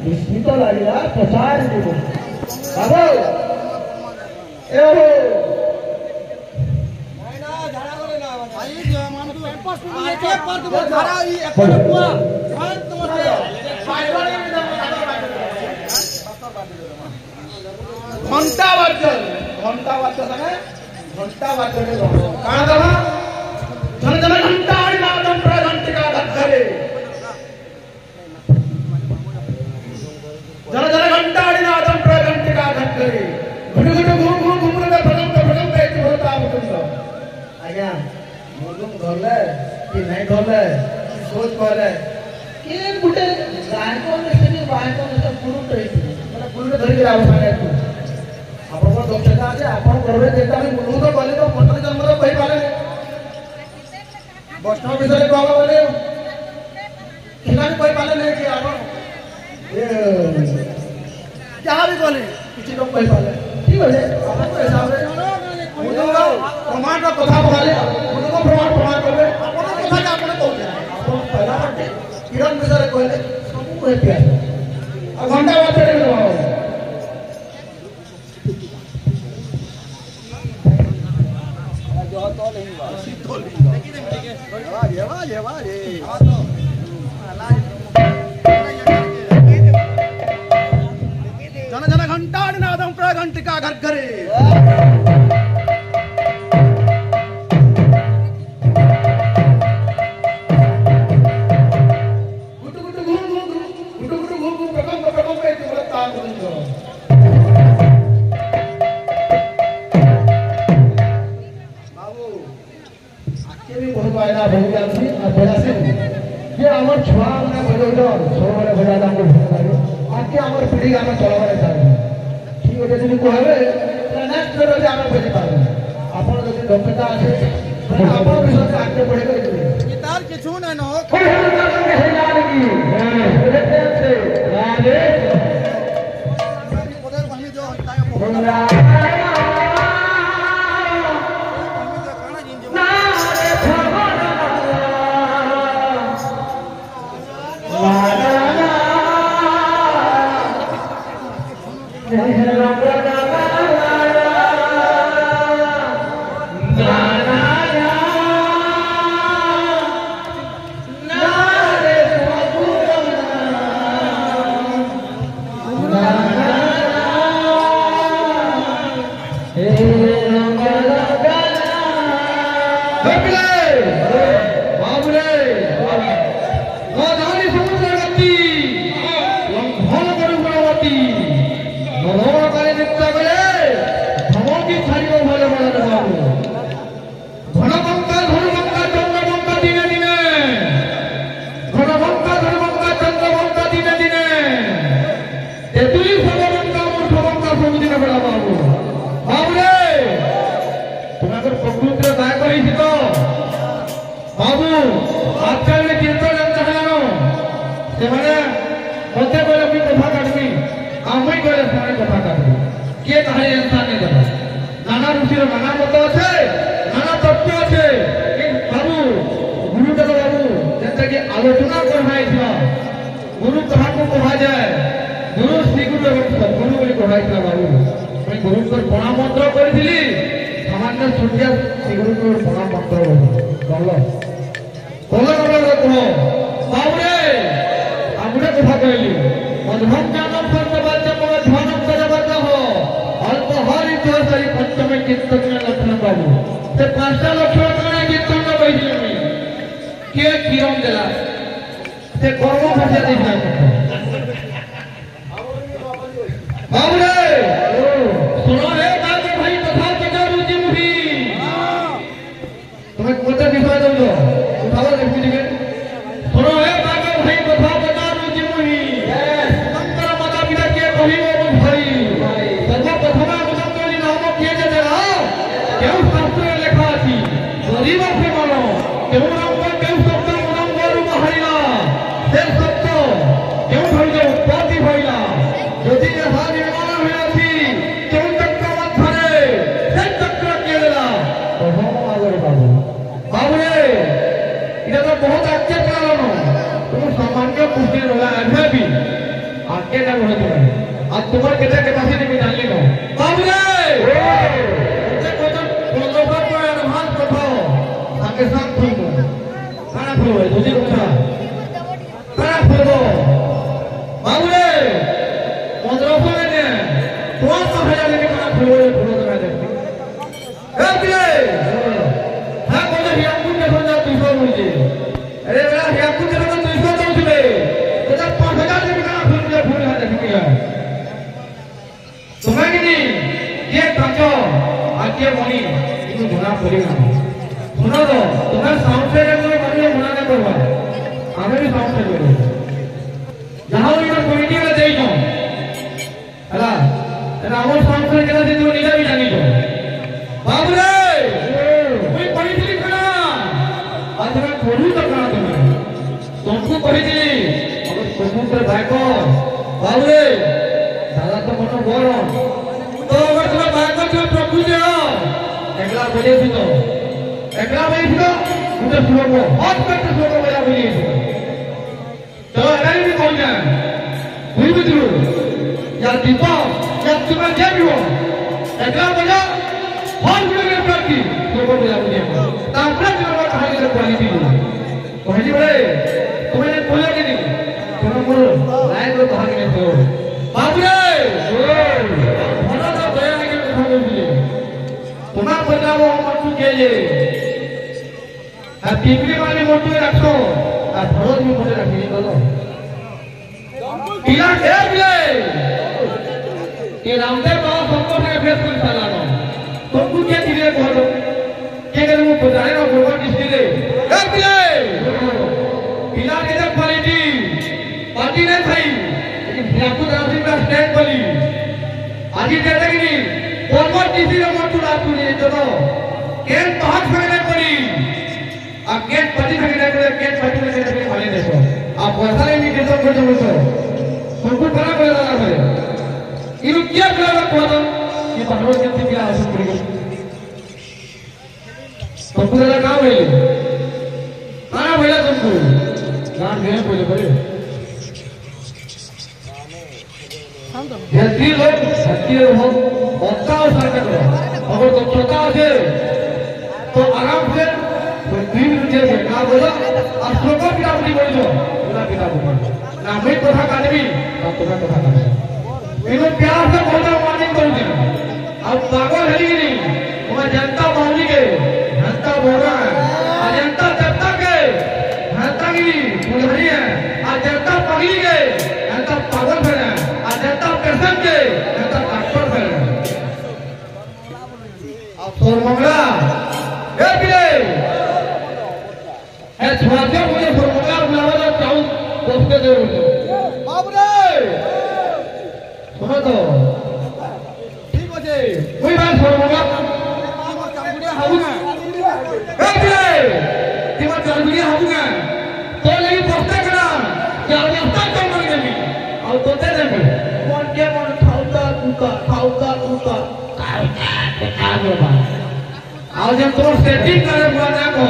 विस्मित लगा पचार बाबू ए घंटा वाजल सांगे घंटा वाजल काण दवा जन जन घंटा आणि नादम प्रघंटिका धक्करे जन जन घंटा आणि नादम प्रघंटिका धक्करे घुटु घुटु घुम घुम घुमरे प्रथम एति होता मुकुंद आज्ञा मुकुंद धरले कि नहीं धरले सोच कहले के गुटे गायको ने बायको ने पुरुष रही मतलब पुरुष धरि आव सांगे तू आपण को दक्षता আছে आपण करबे जेता मु तो कहले तो पटन जन्म तो कहि पाले वैष्णव विषय कहबा बोले खिलाड़ी कहि पाले नहीं कि आपण ये क्या भी कहले किछि लोग कहि पाले ठीक है आपण को हिसाब रे मुनो प्रमाण का कथा बोले मुनो को प्रमाण करबे आपण कथा के आपण कहले आपण पहला पट्टी किरण विषय कहले सब को प्यार घंटा बात रे जन जन घंटा नादम प्रघंटिका घर घरे गुटु गुटु घूम प्रकम पे तार बहुत आयना बहुत जाती और बड़ा से ये हमार छुआ ने बजो छोड़ बड़े बजा हमको भूख लागे आज के हमार पीढ़ी का चला बड़े चाहिए ठीक है जैसे कहबे नेक्स्ट रो जे हम बजे पाबे आपण जदी दक्षता আছে आपण विषय आगे बढ़े गए तार के छु न हो कोई है जानकी देखते से राधे उधर वहीं जो आलोचना करवाई गुरु कहा को कहा जाए गुरु श्री गुरु सदगुरु बोली कहवाई बाबू मैं गुरु को प्रणाम मंत्र करी सामान्य छुटिया श्री गुरु को प्रणाम मंत्र बोल कह बाबू आमुड़े कथा कहली मधुरम ज्ञानम सर्ववाच्यम ध्यानम सर्वज्ञः अल्प हरि जोसरी पंचमे कीर्तन लक्षण बाबू से पांचटा लक्षण कने कीर्तन में बैठिले के किरण देला से कर्म भाषा देखना बाबू रे सुनो रे बाबू भाई कथा के रुचि मुही तुम्हें कोते विषय दो उठाओ देखी दिखे सुनो रे बाबू भाई कथा के रुचि मुही संकर माता पिता के कहिबो भाई सर्व प्रथम मुदंगली नाम किए जे देला केउ शास्त्र लेखा अछि गरीब से मानो केउ नाम केउ शब्द मुदंगरू बाहरिला से शब्द केउ भइले उत्पत्ति भइला यदि यहा निर्माण बोलते हैं आज तुम्हारे कितने कैपेसिटी में जान ली नो बाबू रे ये कोई तो बात को एडवांस बताओ आगे साथ ठीक हो खाना खाओ तुझे क्या खाना खाओ बाबू रे 1500 ने कौन सा है लेके खाना खाओ ये बोलो तो मैं देखती ए बिले हां बोले ये आपको क्या समझा 200 मुझे अरे बेटा ये आपको क्या समझा 200 तो मुझे तो 5000 लेके खाना खाओ मुझे भूल है देखिए तुम्हें नहीं ये काचो आके मनी इनको गुना करेगा सुनो तो तुम्हें साउंड से कोई मनी गुना नहीं करवा हमें भी साउंड से करो जहां वो इधर कमिटी में दे दो हला तेरा वो साउंड से केला दे तो नीला भी जानी दो बाबू रे कोई कमिटी लिखना आज मैं थोड़ी तो करा तुम्हें तुमको कमिटी अगर तुमको भाई को बाबू रे दादा तो मनो बोलो तो अगर तुम्हें भाई को जो प्रभु दे हो एकला बजे भी तो एकला बजे तो मुझे सुनो को और पेट सुनो को बजा बजे तो नहीं भी बोल जाए हुई भी जरूर या दीपा या तुम्हें क्या भी हो एकला बजा और भी मेरे प्रति सुनो को बजा बजे तापरा जो वो कहानी की क्वालिटी है कहानी बड़े तुम्हें बोला कि नहीं तुम्हें बोलो लाइन को कहानी में तो बाबू रे भला तो दया के कथा बोलिए तुम्हारा बदलाव मट्टू के लिए टीपी वाले मट्टू रखो और भरोस भी मुझे रखिए बोलो पीला ढेर मिले कि रामदेव बाबा संकट में फेस कर चला लो तुमको क्या चीजें बोलो क्या करें वो बताए ना गोबर किसने दे ढेर मिले पीला के क्वालिटी पार्टी ने खाई आपको राजी का स्टैंड बनी आज ही कहते कि नहीं गोबर किसी ने मत उड़ा तू नहीं चलो केन बहुत फगने पड़ी आप केन पति फगने पड़े केन पति ने मेरे खाली देखो आप वैसा नहीं देते हो कुछ बोलो तुमको बड़ा बड़ा लगा है इनु क्या करा को तो ये भगवान के क्या आसन करेंगे तुमको जरा काम है आना भैया तुमको गान गए बोले बोले यदि लोग सत्य हो बताओ सरकार को अगर तो छोटा है तो आराम से कोई दिन मुझे ना बोलो अब श्लोक की अपनी बोल दो पूरा किताब ऊपर ना मैं कथा काटबी ना तुम्हें कथा काटबी इनको प्यार से बोलना वार्निंग कर दे अब पागल है कि नहीं तुम्हें जनता बोली के जनता बोल रहा है और जनता जनता के जनता की बुलहरी है और जनता पगली के जनता पागल है जनता पेशेंट के जनता डॉक्टर है अब सोरमंगला ए बिले है छुआते मुझे सोरमंगला बुलावा चाहूं दोस्त दे बाबू रे सुनो तो ठीक हो जे कोई बात सोरमंगला चांगुड़िया हाऊंगा ए बिले तीमा चांगुड़िया हाऊंगा तो लेकिन पोस्टर करा क्या रास्ता कम कर देगी और तोते देंगे कौन के मन खाऊता तूता आज हम तो सेटिंग करे बुआ ना को